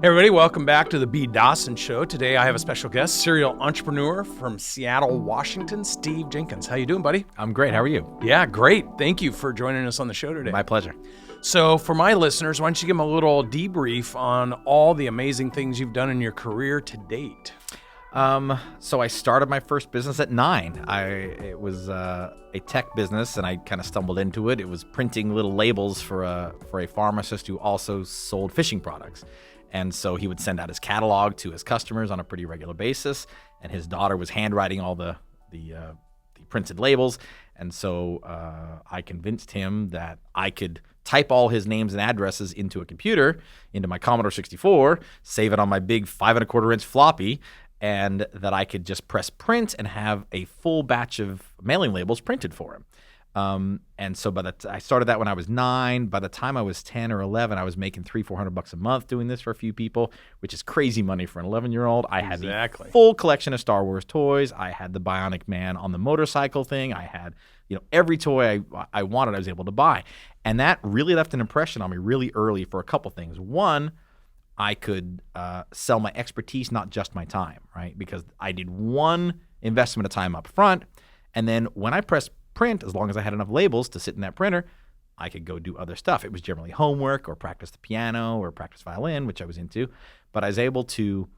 Hey everybody, welcome back to the B. Dawson Show. Today I have a special guest, serial entrepreneur from Seattle, Washington, Steve Jenkins. How you doing, buddy? I'm great. How are you? Yeah, great. Thank you for joining us on the show today. My pleasure. So for my listeners, why don't you give them a little debrief on all the amazing things you've done in your career to date? So I started my first business at 9. It was a tech business, and I kind of stumbled into it. It was printing little labels for a pharmacist who also sold fishing products. And so he would send out his catalog to his customers on a pretty regular basis, and his daughter was handwriting all the printed labels. And so I convinced him that I could type all his names and addresses into a computer, into my Commodore 64, save it on my big 5 1/4 inch floppy, and that I could just press print and have a full batch of mailing labels printed for him. And so I started that when I was 9. By the time I was 10 or 11, I was making $300-400 a month doing this for a few people, which is crazy money for an 11-year-old. I had the full collection of Star Wars toys. I had the Bionic Man on the motorcycle thing. I had, every toy I wanted, I was able to buy. And that really left an impression on me really early for a couple things. One, I could sell my expertise, not just my time, right? Because I did one investment of time up front, and then when I pressed print, as long as I had enough labels to sit in that printer, I could go do other stuff. It was generally homework or practice the piano or practice violin, which I was into, but I was able to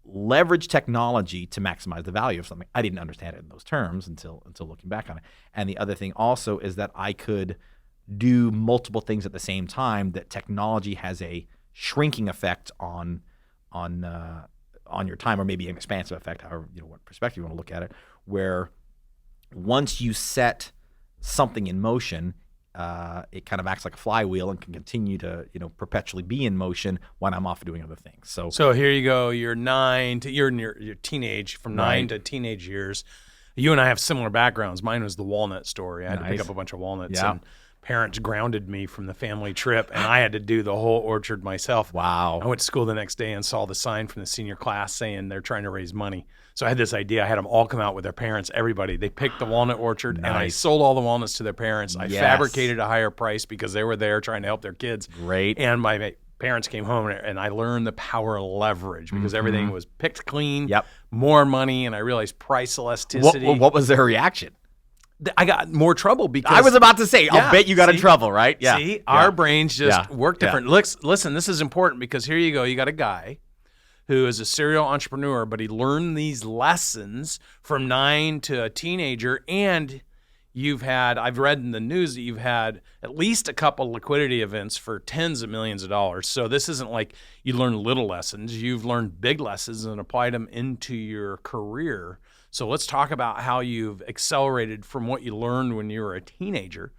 leverage technology to maximize the value of something. I didn't understand it in those terms until looking back on it. And the other thing also is that I could do multiple things at the same time, that technology has a shrinking effect on your time, or maybe an expansive effect, however, what perspective you want to look at it, where once you set something in motion, it kind of acts like a flywheel and can continue to, perpetually be in motion when I'm off doing other things. So here you go. You're in your teenage, from 9 to teenage years. You and I have similar backgrounds. Mine was the walnut story. I had to pick up a bunch of walnuts, and parents grounded me from the family trip, and I had to do the whole orchard myself. Wow. I went to school the next day and saw the sign from the senior class saying they're trying to raise money. So I had this idea. I had them all come out with their parents, everybody. They picked the walnut orchard, and I sold all the walnuts to their parents. I fabricated a higher price because they were there trying to help their kids. Great. And my parents came home, and I learned the power of leverage because everything was picked clean, more money, and I realized price elasticity. What was their reaction? I got more trouble because I was about to say, I'll bet you got in trouble, right? Yeah. See, our brains just work different. Listen, this is important because here you go. You got a guy who is a serial entrepreneur, but he learned these lessons from 9 to a teenager, and I've read in the news that you've had at least a couple liquidity events for tens of millions of dollars. So this isn't like you learn little lessons. You've learned big lessons and applied them into your career. So let's talk about how you've accelerated from what you learned when you were a teenager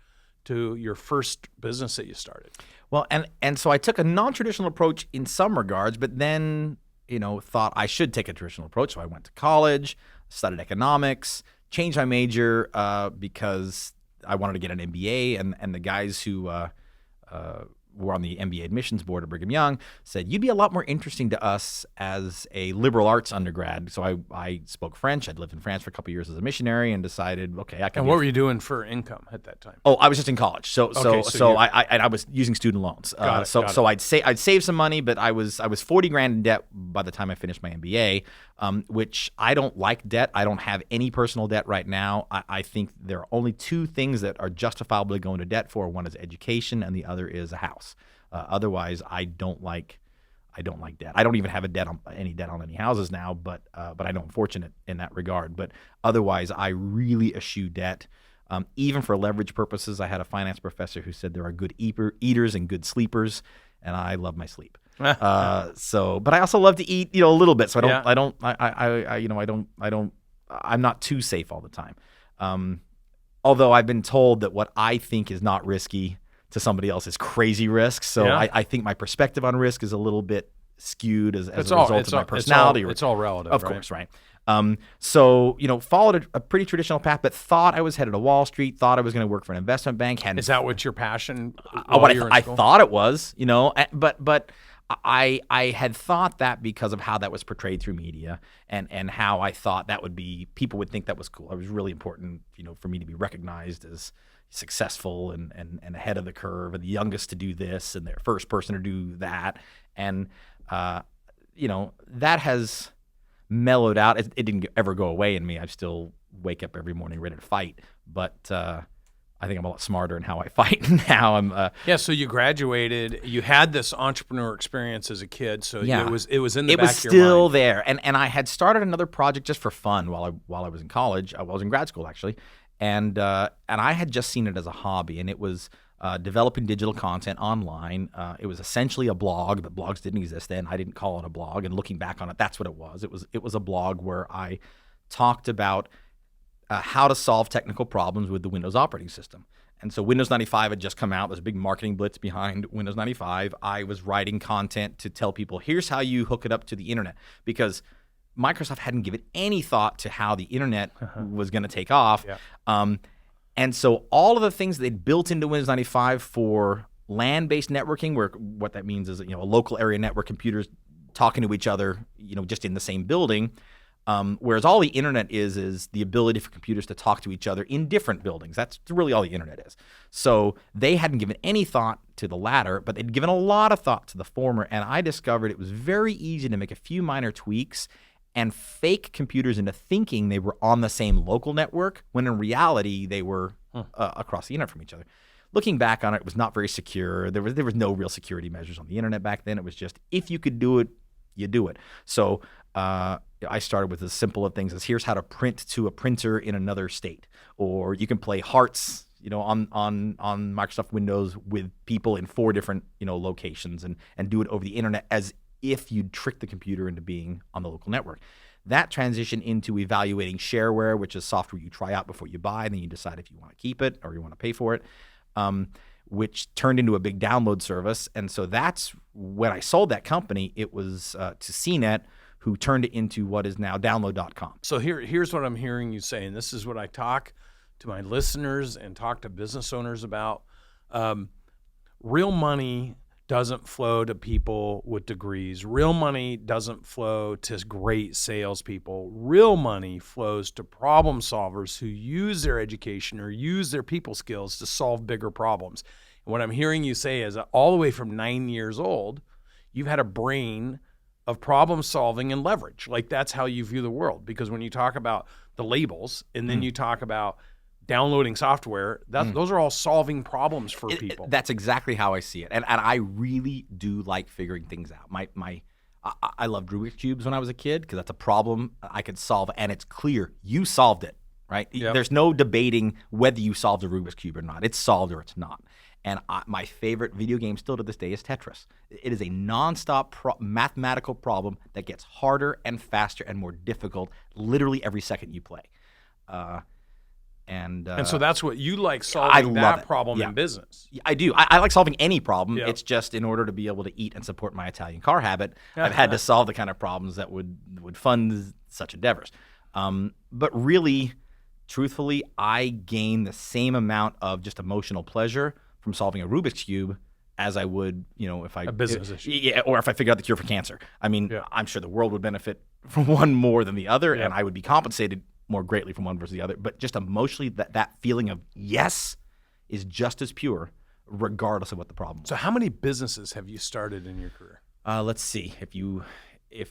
to your first business that you started. Well, and so I took a non-traditional approach in some regards, but then, thought I should take a traditional approach. So I went to college, studied economics, changed my major because I wanted to get an MBA, and the guys who were on the MBA admissions board at Brigham Young said, you'd be a lot more interesting to us as a liberal arts undergrad. So I spoke French. I'd lived in France for a couple of years as a missionary and decided, okay, I can. And what were you doing for income at that time? Oh, I was just in college. So I was using student loans. So I'd save some money, but I was $40,000 in debt by the time I finished my MBA, which I don't like debt. I don't have any personal debt right now. I think there are only two things that are justifiably going to debt for. One is education, and the other is a house. Otherwise, I don't like debt. I don't even have any debt on any houses now, but I know I'm fortunate in that regard. But otherwise, I really eschew debt. Even for leverage purposes, I had a finance professor who said there are good eaters and good sleepers, and I love my sleep. But I also love to eat, a little bit. So I'm not too safe all the time. Although I've been told that what I think is not risky to somebody else is crazy risk. So I think my perspective on risk is a little bit skewed as a result of my personality. It's all relative, of course, right? So followed a pretty traditional path, but thought I was headed to Wall Street, thought I was going to work for an investment bank. Is that what your passion? I thought it was, but I had thought that because of how that was portrayed through media and how I thought people would think that was cool. It was really important, for me to be recognized as successful and ahead of the curve and the youngest to do this and the first person to do that. that has mellowed out. It didn't ever go away in me. I still wake up every morning ready to fight, but I think I'm a lot smarter in how I fight now. So you graduated. You had this entrepreneur experience as a kid, so it was in the it back was of your mind. still there, and I had started another project just for fun while I was in college. I was in grad school actually, and I had just seen it as a hobby, and it was developing digital content online. It was essentially a blog, but blogs didn't exist then. I didn't call it a blog, and looking back on it, that's what it was. It was a blog where I talked about how to solve technical problems with the Windows operating system. And so Windows 95 had just come out. There's a big marketing blitz behind Windows 95. I was writing content to tell people, here's how you hook it up to the internet, because Microsoft hadn't given any thought to how the internet was going to take off. Yeah. And so all of the things they'd built into Windows 95 for LAN-based networking, where what that means is, a local area network, computers talking to each other, just in the same building. Whereas all the internet is the ability for computers to talk to each other in different buildings. That's really all the internet is. So they hadn't given any thought to the latter, but they'd given a lot of thought to the former. And I discovered it was very easy to make a few minor tweaks and fake computers into thinking they were on the same local network, when in reality they were across the internet from each other. Looking back on it, it was not very secure. There was no real security measures on the internet back then. It was just, if you could do it, you do it. So I started with as simple of things as, here's how to print to a printer in another state, or you can play Hearts, on Microsoft Windows with people in 4 different locations, and do it over the internet as if you'd trick the computer into being on the local network. That transitioned into evaluating shareware, which is software you try out before you buy, and then you decide if you want to keep it or you want to pay for it, which turned into a big download service. And so that's when I sold that company. It was to CNET, who turned it into what is now download.com. So here's what I'm hearing you say, and this is what I talk to my listeners and talk to business owners about. Real money doesn't flow to people with degrees. Real money doesn't flow to great salespeople. Real money flows to problem solvers who use their education or use their people skills to solve bigger problems. And what I'm hearing you say is that all the way from 9 years old, you've had a brain of problem solving and leverage. Like, that's how you view the world. Because when you talk about the labels, and then you talk about downloading software, those are all solving problems for people. That's exactly how I see it. And I really do like figuring things out. I loved Rubik's Cubes when I was a kid, because that's a problem I could solve, and it's clear you solved it, right? Yep. There's no debating whether you solved a Rubik's Cube or not. It's solved or it's not. And my favorite video game still to this day is Tetris. It is a nonstop mathematical problem that gets harder and faster and more difficult literally every second you play. And so that's what you like, solving that problem in business. I do. I like solving any problem. Yep. It's just, in order to be able to eat and support my Italian car habit, I've had to solve the kind of problems that would fund such endeavors. But really, truthfully, I gain the same amount of just emotional pleasure from solving a Rubik's Cube as I would, if a business issue. Yeah, or if I figured out the cure for cancer. I mean, I'm sure the world would benefit from one more than the other, and I would be compensated more greatly from one versus the other. But just emotionally, that feeling of yes is just as pure, regardless of what the problem is. So how many businesses have you started in your career? Let's see. If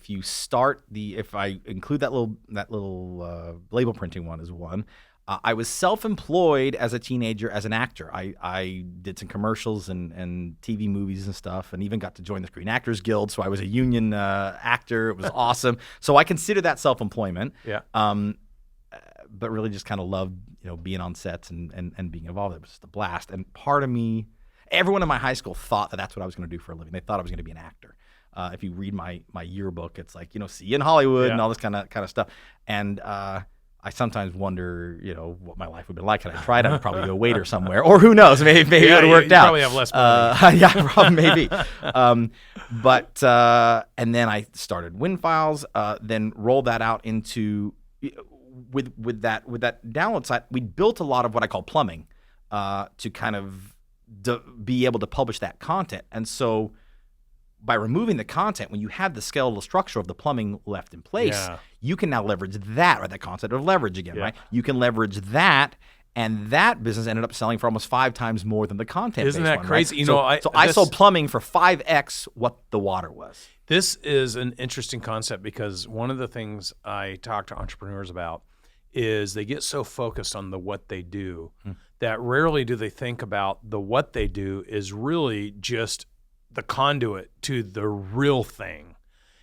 you start if I include that little label printing one as one, I was self-employed as a teenager as an actor. I did some commercials and TV movies and stuff, and even got to join the Screen Actors Guild. So I was a union actor. It was awesome. So I consider that self-employment. Yeah. But really just kind of loved, being on sets and being involved. It was just a blast. And part of me, everyone in my high school thought that that's what I was going to do for a living. They thought I was going to be an actor. If you read my yearbook, it's like, see you in Hollywood and all this kind of stuff. And I sometimes wonder, what my life would have been like had I tried. I'd probably be a waiter somewhere, or who knows? Maybe it would have worked out. Probably have less money. Probably maybe. But and then I started WinFiles. Then rolled that out into with that download site. We built a lot of what I call plumbing to kind of be able to publish that content. And so, by removing the content, when you have the skeletal structure of the plumbing left in place, you can now leverage that, or that concept of leverage again, right? You can leverage that And that business ended up selling for almost 5 times more than the content-based Isn't that one, crazy? Right? I sold plumbing for 5x what the water was. This is an interesting concept because one of the things I talk to entrepreneurs about is they get so focused on the what they do that rarely do they think about the what they do is really just the conduit to the real thing.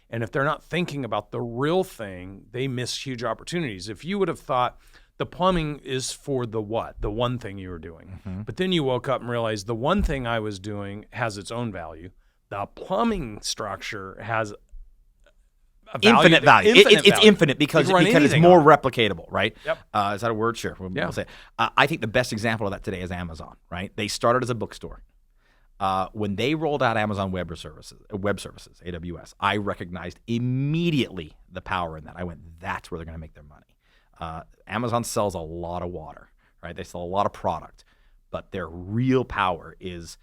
And if they're not thinking about the real thing, they miss huge opportunities. If you would have thought the plumbing is for the what, the one thing you were doing, but then you woke up and realized the one thing I was doing has its own value. The plumbing structure has infinite value. It's infinite because it's more replicatable, right? Yep. Is that a word? Sure. We'll say it. I think the best example of that today is Amazon, right? They started as a bookstore. When they rolled out Amazon Web Services, AWS, I recognized immediately the power in that. I went, that's where they're going to make their money. Amazon sells a lot of water, right? They sell a lot of product, but their real power is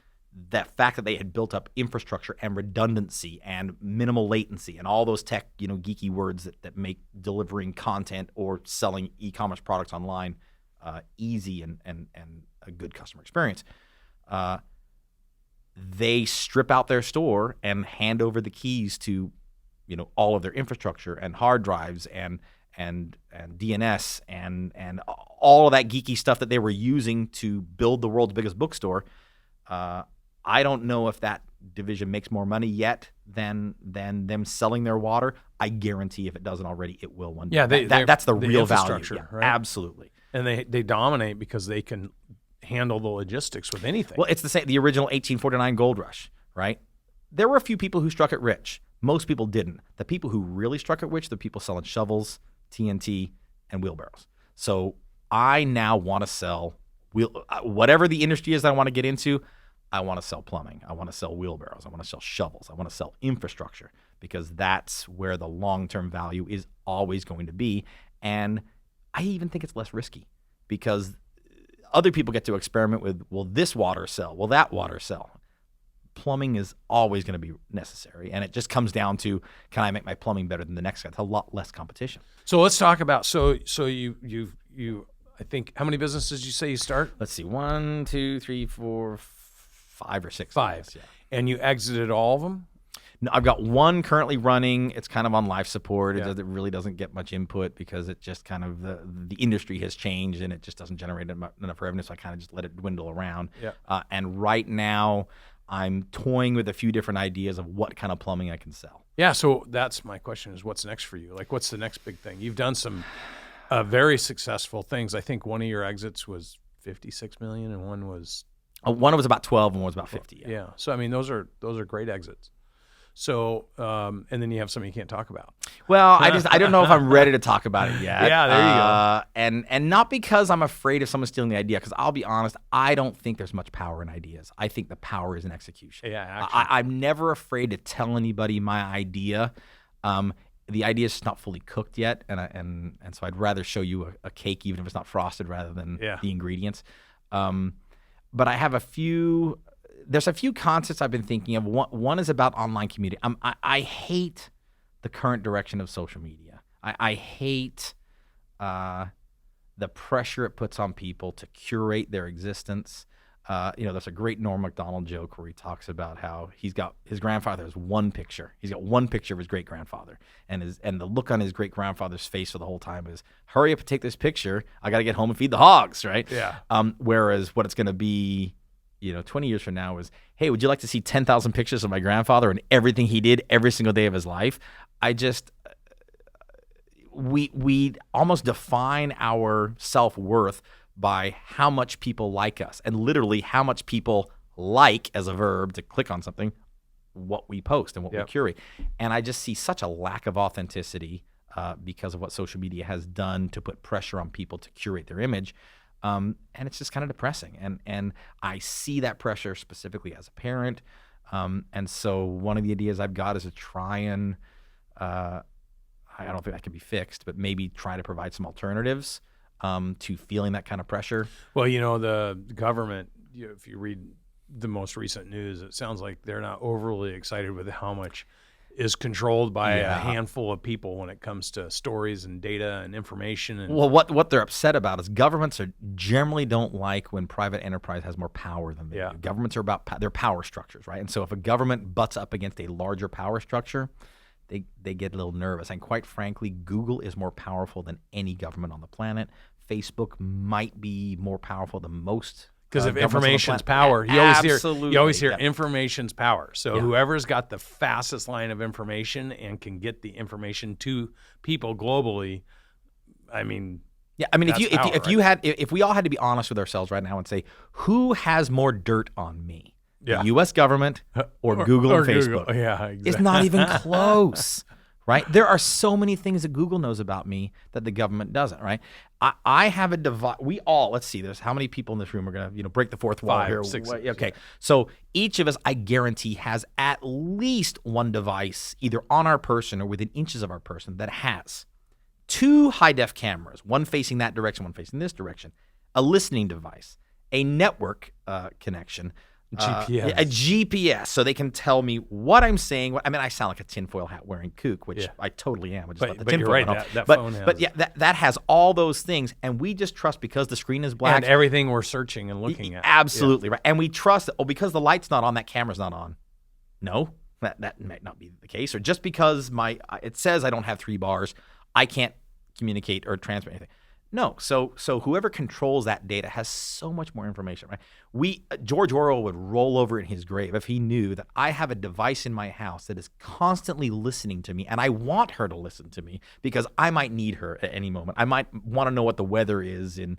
that fact that they had built up infrastructure and redundancy and minimal latency and all those tech, geeky words that make delivering content or selling e-commerce products online easy and a good customer experience. They strip out their store and hand over the keys to, all of their infrastructure and hard drives and DNS and all of that geeky stuff that they were using to build the world's biggest bookstore. I don't know if that division makes more money yet than them selling their water. I guarantee if it doesn't already, it will one day. Yeah, that's the real value. Yeah, right? Absolutely. And they dominate because they can handle the logistics with anything. Well, it's the original 1849 gold rush, right? There were a few people who struck it rich. Most people didn't. The people who really struck it rich, the people selling shovels, TNT, and wheelbarrows. So I now want to sell whatever the industry is that I want to get into. I want to sell plumbing. I want to sell wheelbarrows. I want to sell shovels. I want to sell infrastructure because that's where the long-term value is always going to be. And I even think it's less risky because other people get to experiment with, will this water sell? Will that water sell? Plumbing is always going to be necessary. And it just comes down to, can I make my plumbing better than the next guy? It's a lot less competition. So let's talk about, so you I think, how many businesses did you say you start? Let's see, 1, 2, 3, 4, 5 or 6. 5. Guess, yeah. And you exited all of them? No, I've got one currently running. It's kind of on life support. Yeah. It really doesn't get much input because it just kind of, the industry has changed and it just doesn't generate enough revenue. So I kind of just let it dwindle around. Yeah. And right now I'm toying with a few different ideas of what kind of plumbing I can sell. Yeah. So that's my question is what's next for you? Like what's the next big thing? You've done some very successful things. I think one of your exits was 56 million and one was one was about 12 and one was about 50. Yeah. So, I mean, those are great exits. So, and then you have something you can't talk about. Well, I don't know if I'm ready to talk about it yet. Yeah, there you go. And not because I'm afraid of someone stealing the idea, because I'll be honest, I don't think there's much power in ideas. I think the power is in execution. Yeah, I'm never afraid to tell anybody my idea. The idea is just not fully cooked yet, and so I'd rather show you a cake, even if it's not frosted, rather than the ingredients. But I have there's a few concepts I've been thinking of. One is about online community. I hate the current direction of social media. I hate the pressure it puts on people to curate their existence. There's a great Norm Macdonald joke where he talks about how he's got his grandfather has one picture. He's got one picture of his great grandfather, and the look on his great grandfather's face for the whole time is, "Hurry up and take this picture. I got to get home and feed the hogs." Right? Yeah. Whereas what it's going to be, 20 years from now is, "Hey, would you like to see 10,000 pictures of my grandfather and everything he did every single day of his life?" We almost define our self-worth by how much people like us, and literally how much people like, as a verb, to click on something, what we post and what we curate. And I just see such a lack of authenticity because of what social media has done to put pressure on people to curate their image. And it's just kind of depressing. And I see that pressure specifically as a parent. And so one of the ideas I've got is to try and, I don't think that can be fixed, but maybe try to provide some alternatives to feeling that kind of pressure. Well, the government, if you read the most recent news, it sounds like they're not overly excited with how much is controlled by a handful of people when it comes to stories and data and information. And well, what they're upset about is governments generally don't like when private enterprise has more power than they do. Governments are about their power structures, right? And so if a government butts up against a larger power structure, they get a little nervous. And quite frankly, Google is more powerful than any government on the planet. Facebook might be more powerful than most. Because of information's power. You always hear information's power. So whoever's got the fastest line of information and can get the information to people globally, I mean, if we all had to be honest with ourselves right now and say, who has more dirt on me? The U.S. government or Google and Facebook? Yeah, exactly. It's not even close. Right? There are so many things that Google knows about me that the government doesn't, right? I have a device. We all, let's see, there's how many people in this room are going to, break the fourth wall 5, here? 6. Okay. So each of us, I guarantee, has at least one device either on our person or within inches of our person that has 2 high-def cameras, one facing that direction, one facing this direction, a listening device, a network connection, GPS. A GPS, so they can tell me what I'm saying. I mean, I sound like a tinfoil hat wearing kook, which I totally am. But you're right. That phone has. But that has all those things, and we just trust because the screen is black. And everything we're searching and looking at. Absolutely right. And we trust that, because the light's not on, that camera's not on. No, that might not be the case. Or just because it says I don't have 3 bars, I can't communicate or transmit anything. No, so whoever controls that data has so much more information, right? George Orwell would roll over in his grave if he knew that I have a device in my house that is constantly listening to me, and I want her to listen to me because I might need her at any moment. I might want to know what the weather is in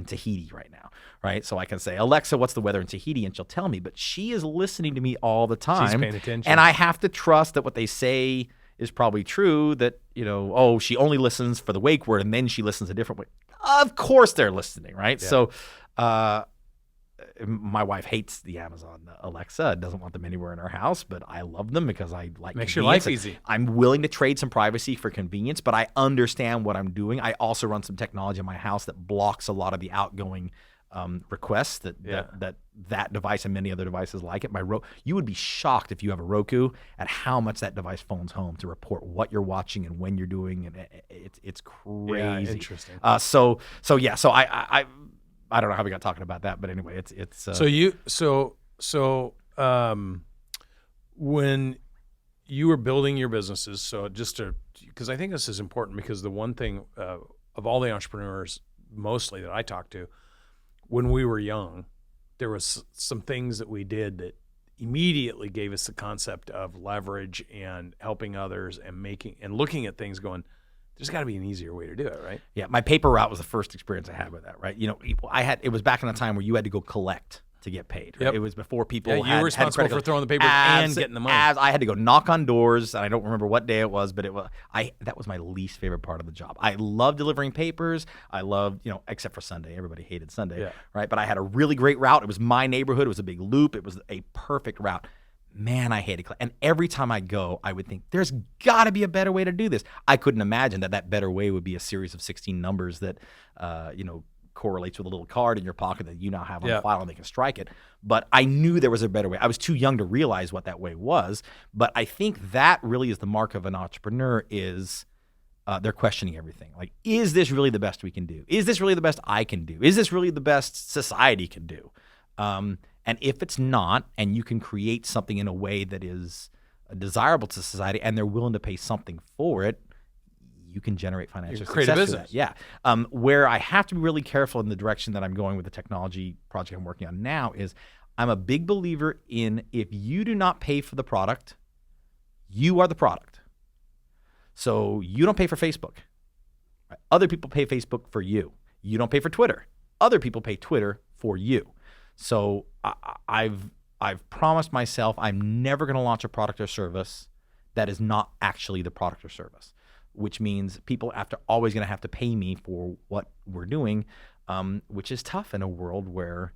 Tahiti right now, right? So I can say, Alexa, what's the weather in Tahiti? And she'll tell me, but she is listening to me all the time. She's paying attention. And I have to trust that what they say is probably true, that, she only listens for the wake word and then she listens a different way. Of course they're listening, right? Yeah. So my wife hates the Amazon Alexa, doesn't want them anywhere in our house, but I love them because I like Makes your life easy. I'm willing to trade some privacy for convenience, but I understand what I'm doing. I also run some technology in my house that blocks a lot of the outgoing requests that device and many other devices like it. You would be shocked if you have a Roku at how much that device phones home to report what you're watching and when you're doing, and it's crazy. Yeah, interesting. So I don't know how we got talking about that, but anyway, it's. When you were building your businesses, because I think this is important, because the one thing of all the entrepreneurs mostly that I talk to, when we were young, there was some things that we did that immediately gave us the concept of leverage and helping others and looking at things going, there's got to be an easier way to do it, right? Yeah, my paper route was the first experience I had with that, right? It was back in the time where you had to go collect to get paid. Right? Yep. It was before people you were responsible for throwing the papers and getting the money. I had to go knock on doors, and I don't remember what day it was, but that was my least favorite part of the job. I love delivering papers. I loved, except for Sunday. Everybody hated Sunday, right? But I had a really great route. It was my neighborhood. It was a big loop. It was a perfect route. Man, I hated collect. And every time I go, I would think, there's got to be a better way to do this. I couldn't imagine that better way would be a series of 16 numbers that, correlates with a little card in your pocket that you now have on file and they can strike it. But I knew there was a better way. I was too young to realize what that way was. But I think that really is the mark of an entrepreneur is they're questioning everything. Like, is this really the best we can do? Is this really the best I can do? Is this really the best society can do? And if it's not, and you can create something in a way that is desirable to society and they're willing to pay something for it, you can generate financial success. Create a business. Yeah. Where I have to be really careful in the direction that I'm going with the technology project I'm working on now is I'm a big believer in, if you do not pay for the product, you are the product. So you don't pay for Facebook. Right? Other people pay Facebook for you. You don't pay for Twitter. Other people pay Twitter for you. So I've promised myself I'm never going to launch a product or service that is not actually the product or service, which means people always going to have to pay me for what we're doing, which is tough in a world where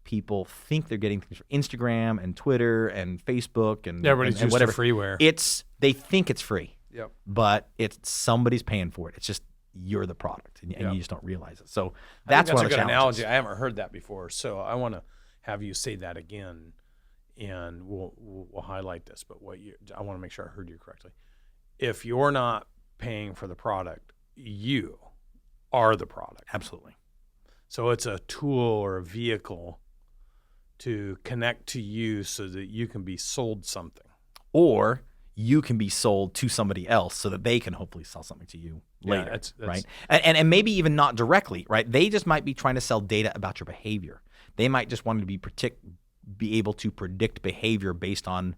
people think they're getting things from Instagram and Twitter and Facebook and everybody's and used to freeware. They think it's free, but somebody's paying for it. It's just you're the product, and you just don't realize it. So that's one of a the good challenges. analogy. I haven't heard that before, so I want to have you say that again and we'll highlight this, but I want to make sure I heard you correctly. If you're not paying for the product, you are the product. Absolutely. So it's a tool or a vehicle to connect to you so that you can be sold something. Or you can be sold to somebody else so that they can hopefully sell something to you later, that's right? And maybe even not directly, right? They just might be trying to sell data about your behavior. They might just want to be able to predict behavior based on,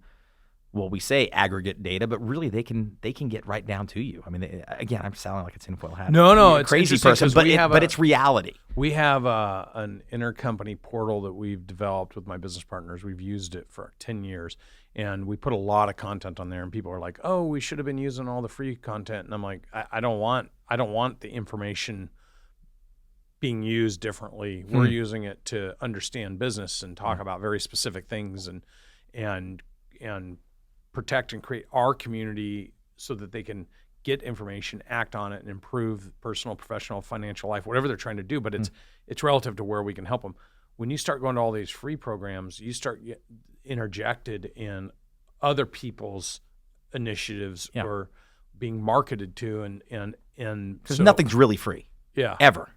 well, we say aggregate data, but really they can get right down to you. I mean, again, I'm sounding like a tinfoil hat. No, it's a crazy person, but it's reality. We have an intercompany portal that we've developed with my business partners. We've used it for 10 years, and we put a lot of content on there. And people are like, "Oh, we should have been using all the free content." And I'm like, I don't want the information being used differently. We're using it to understand business and talk about very specific things and protect and create our community so that they can get information, act on it, and improve personal, professional, financial life, whatever they're trying to do. But it's relative to where we can help them. When you start going to all these free programs, you start get interjected in other people's initiatives or being marketed to, and because nothing's really free. Yeah. Ever.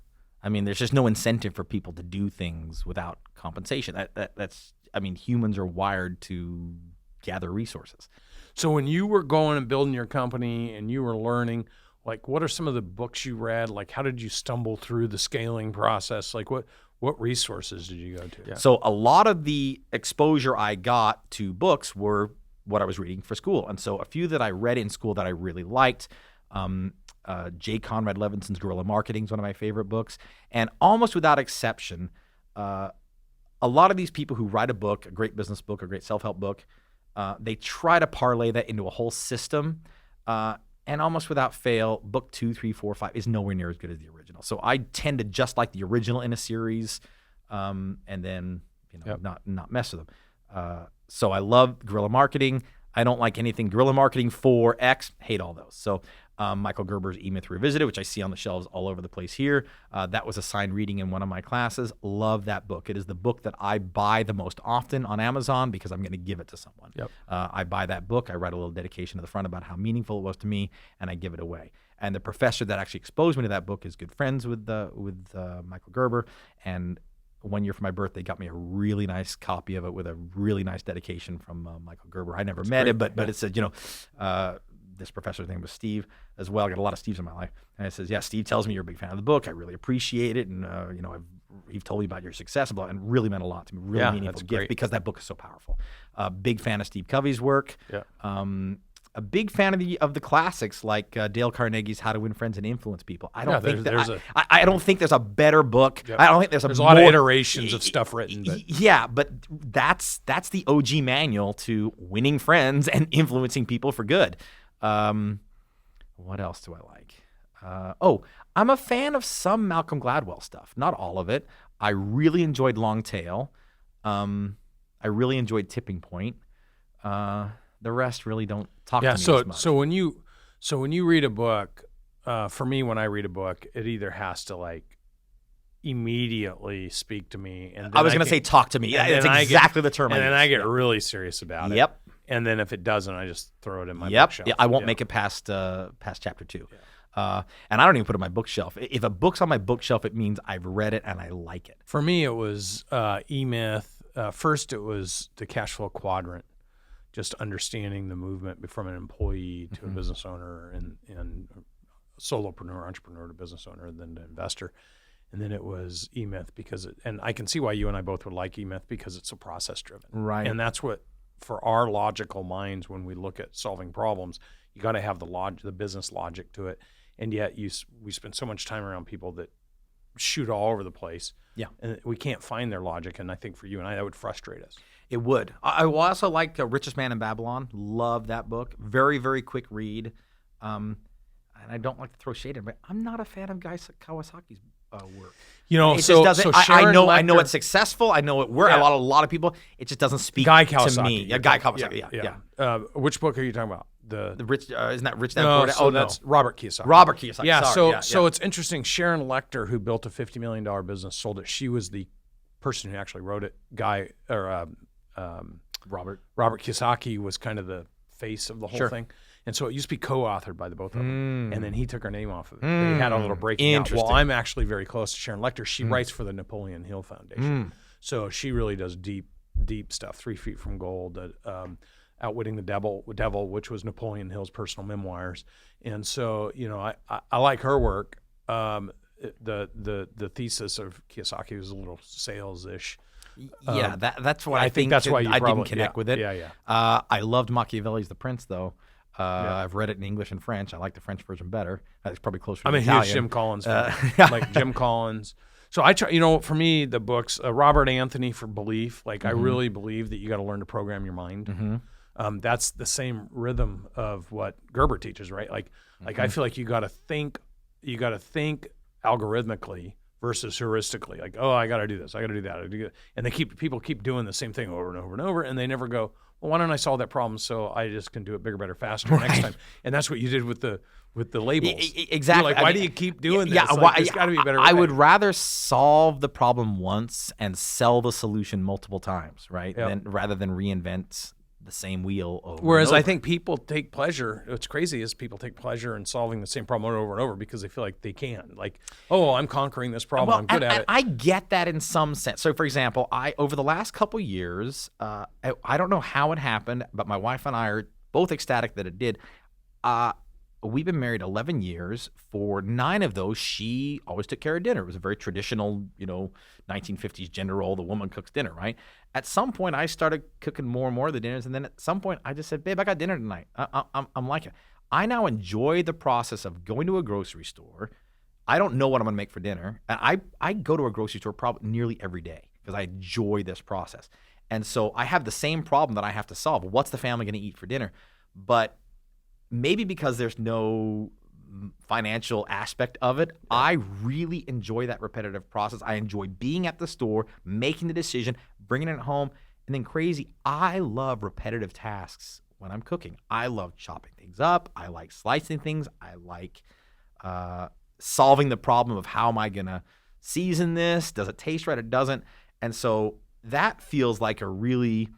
I mean, there's just no incentive for people to do things without compensation. That's humans are wired to gather resources. So when you were going and building your company and you were learning, like, what are some of the books you read? Like, how did you stumble through the scaling process? Like, what resources did you go to? Yeah. So a lot of the exposure I got to books were what I was reading for school. And so a few that I read in school that I really liked, J. Conrad Levinson's Guerrilla Marketing is one of my favorite books. And almost without exception, a lot of these people who write a book, a great business book, a great self-help book, they try to parlay that into a whole system. And almost without fail, book 2, 3, 4, 5 is nowhere near as good as the original. So I tend to just like the original in a series, and then not mess with them. So I love Guerrilla Marketing. I don't like anything Guerrilla Marketing 4X. Hate all those. So Michael Gerber's E-Myth Revisited, which I see on the shelves all over the place here. That was assigned reading in one of my classes. Love that book. It is the book that I buy the most often on Amazon because I'm going to give it to someone. Yep. I buy that book. I write a little dedication to the front about how meaningful it was to me, and I give it away. And the professor that actually exposed me to that book is good friends with Michael Gerber. And 1 year for my birthday, got me a really nice copy of it with a really nice dedication from Michael Gerber. I never met him, but it said, this professor's name was Steve as well. I got a lot of Steves in my life. And it says, yeah, Steve tells me you're a big fan of the book. I really appreciate it. And, you've told me about your success and really meant a lot to me. Really meaningful gift because that book is so powerful. Big fan of Steve Covey's work. Yeah. A big fan of the classics like Dale Carnegie's How to Win Friends and Influence People. I don't think there's a better book. Yep. I don't think there's a lot of iterations of stuff written. But. Yeah, but that's the OG manual to winning friends and influencing people for good. What else do I like? I'm a fan of some Malcolm Gladwell stuff. Not all of it. I really enjoyed Long Tail. I really enjoyed Tipping Point. The rest really don't talk to me as much. So when you read a book, for me, when I read a book, it either has to immediately speak to me. And I was going to say talk to me. That's exactly the term. And then I get really serious about it. Yep. And then if it doesn't, I just throw it in my bookshelf. Yeah, I won't make it past chapter 2. Yeah. And I don't even put it on my bookshelf. If a book's on my bookshelf, it means I've read it and I like it. For me, it was E-Myth. First, it was the cash flow quadrant, just understanding the movement from an employee to a business owner and solopreneur, entrepreneur to business owner, and then to investor. And then it was E-Myth and I can see why you and I both would like E-Myth because it's so process driven. Right. And that's what, for our logical minds, when we look at solving problems, you got to have the business logic to it. And yet we spend so much time around people that shoot all over the place. Yeah. And we can't find their logic. And I think for you and I, that would frustrate us. It would. I also like Richest Man in Babylon. Love that book. Very, very quick read. And I don't like to throw shade in, but I'm not a fan of Guy Kawasaki's work. Sharon Lecter, I know it's successful. I know it works. Yeah. A lot of people. It just doesn't speak Guy to Kawasaki. me. Yeah, Guy Kawasaki. Yeah. Which book are you talking about? The rich. Isn't that Rich Dad Poor Dad? That's Robert Kiyosaki. Robert Kiyosaki. Yeah. Sorry. So it's interesting. Sharon Lecter, who built a $50 million business, sold it. She was the person who actually wrote it. Robert Kiyosaki was kind of the face of the whole thing. And so it used to be co-authored by the both of them. And then he took her name off of it. They had a little breaking out. Well, I'm actually very close to Sharon Lecter. She writes for the Napoleon Hill Foundation. So she really does deep stuff, 3 Feet from Gold, Outwitting the Devil, which was Napoleon Hill's personal memoirs. And so, I like her work. The thesis of Kiyosaki was a little sales-ish. Yeah, that's what I think that's why I didn't connect with it. Yeah. I loved Machiavelli's The Prince, though. I've read it in English and French. I like the French version better. It's probably closer to Italian. I'm a huge Jim Collins fan. Like Jim Collins. So I try, for me, the books, Robert Anthony for Belief, I really believe that you got to learn to program your mind. That's the same rhythm of what Gerber teaches, right? I feel like you got to think algorithmically versus heuristically. I got to do this, I got to do that, and people keep doing the same thing over and over and over, and they never go, well, why don't I solve that problem so I just can do it bigger, better, faster next time? And that's what you did with the labels. Exactly. You're why do you keep doing this? There's got to be a better way. I would rather solve the problem once and sell the solution multiple times, right? Rather than reinvent the same wheel over Whereas and over. I think people take pleasure. What's crazy is people take pleasure in solving the same problem over and over because they feel like they can. I'm conquering this problem. I'm good at it. I get that in some sense. So, for example, over the last couple years, I don't know how it happened, but my wife and I are both ecstatic that it did. We've been married 11 years. For 9 of those, she always took care of dinner. It was a very traditional, 1950s gender role. The woman cooks dinner, right? At some point, I started cooking more and more of the dinners, and then at some point, I just said, "Babe, I got dinner tonight." I'm like it. I now enjoy the process of going to a grocery store. I don't know what I'm going to make for dinner, and I go to a grocery store probably nearly every day because I enjoy this process. And so I have the same problem that I have to solve. What's the family going to eat for dinner? But maybe because there's no financial aspect of it, I really enjoy that repetitive process. I enjoy being at the store, making the decision, bringing it home, and then crazy, I love repetitive tasks when I'm cooking. I love chopping things up. I like slicing things. I like solving the problem of how am I going to season this? Does it taste right? It doesn't. And so that feels like a really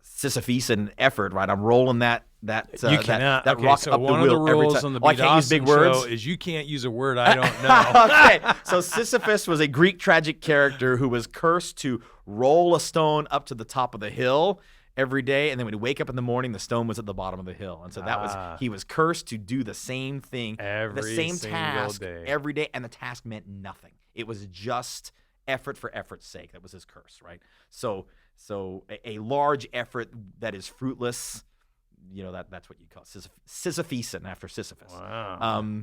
Sisyphean effort, right? I'm rolling that rock so up the one of the wheel every rules time. on the I can't use big words. Is you can't use a word I don't know. Okay, so Sisyphus was a Greek tragic character who was cursed to roll a stone up to the top of the hill every day, and then when he wake up in the morning, the stone was at the bottom of the hill, and so he was cursed to do the same thing, the same task every day, and the task meant nothing. It was just effort for effort's sake. That was his curse, right? So a large effort that is fruitless, that's what you call Sisyphean after Sisyphus. Wow.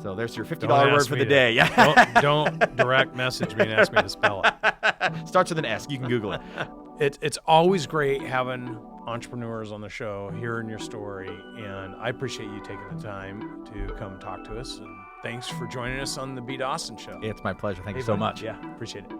So there's your $50 word for the day. Yeah. Don't direct message me and ask me to spell it. Starts with an S. You can Google it. It's always great having entrepreneurs on the show, hearing your story, and I appreciate you taking the time to come talk to us. And thanks for joining us on the B. Dawson Show. It's my pleasure. Thank you so much. Yeah, appreciate it.